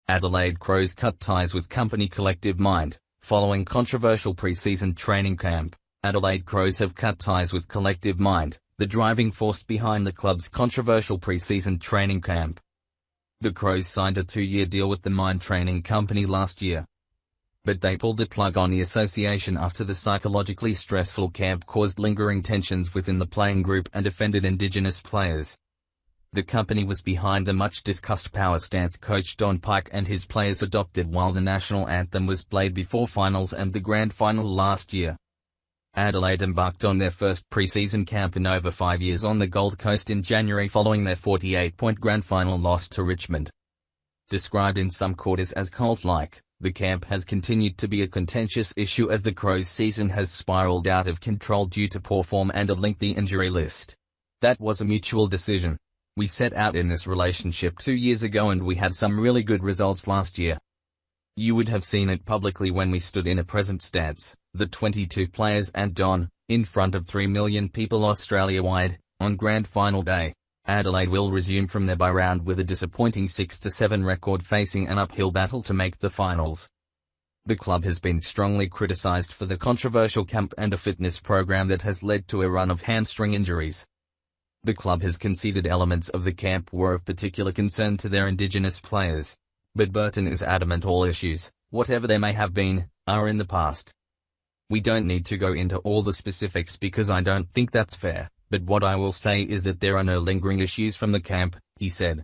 Adelaide Crows cut ties with company Collective Mind. Following controversial pre-season training camp, Adelaide Crows have cut ties with Collective Mind, the driving force behind the club's controversial pre-season training camp. The Crows signed a 2-year deal with the Mind training company last year, but they pulled the plug on the association after the psychologically stressful camp caused lingering tensions within the playing group and offended Indigenous players. The company was behind the much-discussed power stance coach Don Pike and his players adopted while the national anthem was played before finals and the grand final last year. Adelaide embarked on their first pre-season camp in over 5 years on the Gold Coast in January following their 48-point grand final loss to Richmond. Described in some quarters as cult-like, the camp has continued to be a contentious issue as the Crows' season has spiraled out of control due to poor form and a lengthy injury list. That was a mutual decision. We set out in this relationship 2 years ago and we had some really good results last year. You would have seen it publicly when we stood in a present stance, the 22 players and Don, in front of 3 million people Australia-wide, on grand final day. Adelaide will resume from their bye round with a disappointing 6-7 record facing an uphill battle to make the finals. The club has been strongly criticised for the controversial camp and a fitness program that has led to a run of hamstring injuries. The club has conceded elements of the camp were of particular concern to their Indigenous players. But Burton is adamant all issues, whatever they may have been, are in the past. We don't need to go into all the specifics because I don't think that's fair, but what I will say is that there are no lingering issues from the camp, he said.